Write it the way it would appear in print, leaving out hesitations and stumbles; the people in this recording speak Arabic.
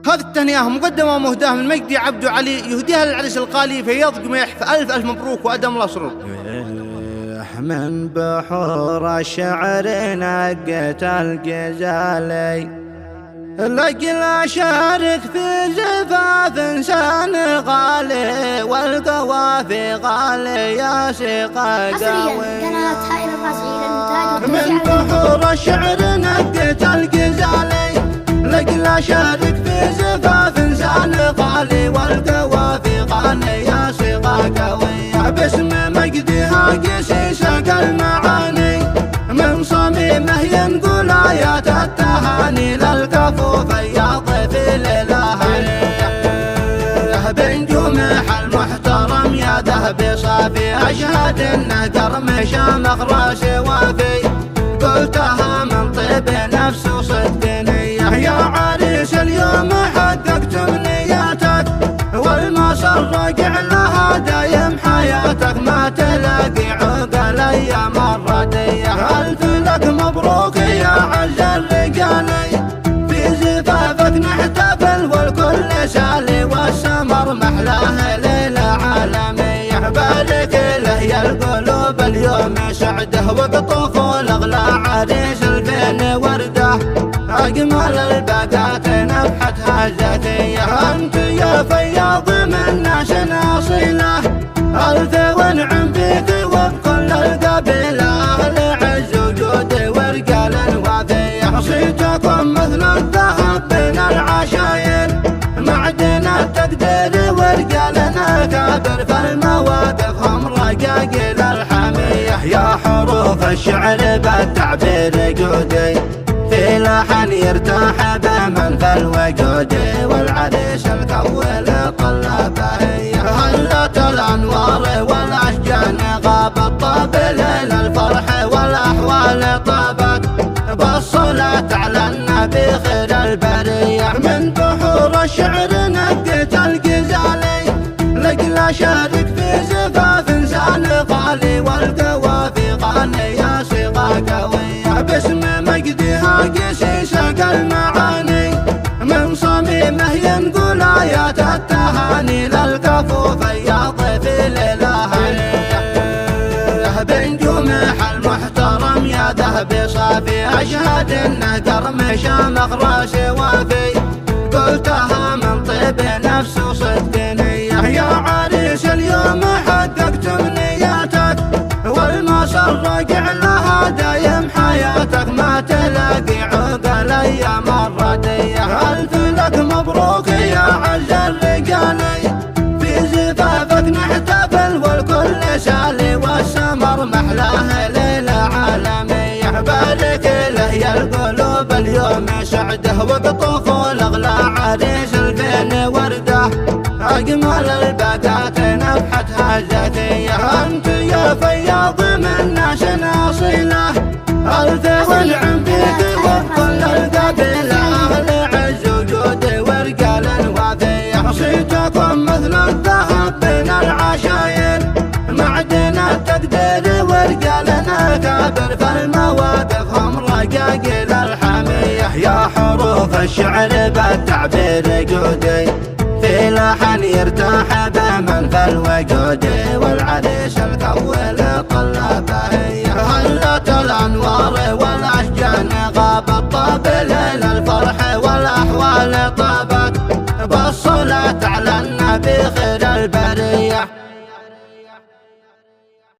هذه التهنئة مقدمة ومهداة من مجدي عبد علي يهديها للعريس الغالي فياض قميح، فألف ألف مبروك وأدم الله سرور. من بحور الشعر نقت الجزالي، لقل أشارك في زفاف إنسان غالي، والقوافي غالي يا سقا قوي. من بحور الشعر نقت الجزالي، لقل أشارك في زفاف إنسان غالي، والقوافي غالي يا سقا قوي. باسم مجدها قسيس المعاني، من صميمه ينقل آيات التهاني، للكفو فياض في الإلهاني. بنجومح المحترم يا ذهبي صافي، أشهد إنه قرمش مخراش وافي، قلتها من طيب نفس وصدق نية. يا عريس اليوم حققت أمنياتك، والمسرق لها دايم حياتك، ما تلاقي عقل أيام الردية. ألف لك مبروك يا عز الرجالي، في زفافك نحتفل والكل سالي، والسمر محلاه ليلة عالمية. بارك له يا القلوب اليوم سعده، وقطوف الأغلى عريس الفين ورده، أجمل الباقات نفحتها زكية. أنت يا فياض من ناس أصيلة، ألف ونعم فيك وبكل القبيلة، لعز وجود ورجال وافية. صيتكم مثل الذهب بين العشاير، معدن التقدير ورجالنا كابر، فالمواقف هم رقاقيل الحمية. يا حروف الشعر بالتعبير جودي، في لحن يرتاح بمن في الوجود، والعريس الكول طلبه هي. هلت الانوار والاشجان غابت، طاب ليل الفرح والاحوال طابت، بالصلاة على النبي خير البرية. من بحور الشعر نقت الجزالي، لقل شارك في زفاف انسان غالي، والقوافي غالي يا سقا قوية. باسم مجدها قسيس المعاني، من صميمه ينقل آيات التهاني، للكفو فياض في الإلهاني. بنجومح المحترم يا ذهبي صافي، أشهد إنه قرمش مخراش وافي، قلتها من طيب نفس وصدق نية. يا عريس اليوم حققت أمنياتك، والمسرق لها دايم حياتك، ما تلاقي عقل أيام الردية. ألف لك مبروك يا عز الرجالي، في زفافك نحتفل والكل سالي، والسمر محلاه ليلة عالمية. بارك له يا القلوب اليوم سعده، وقطوف الأغلى عريس الفين ورده، أجمل الباقات نفحتها زكية. أنت يا فياض من ناس أصيلة، ألف ونعم فيك وبكل القبيلة، لعز وجود ورجال وافية. صيتكم مثل الذهب بين العشاير، معدن التقدير ورجالنا كابر، فالمواقف هم رقاقيل الحمية. يا حروف الشعر بالتعبير جودي، في لحن يرتاح بمن في الوجود، والعريس الكول طلبه هي. هلت الانوار والاشجان غابت، طاب ليل الفرح والاحوال طابت، بالصلاة على النبي خير البرية.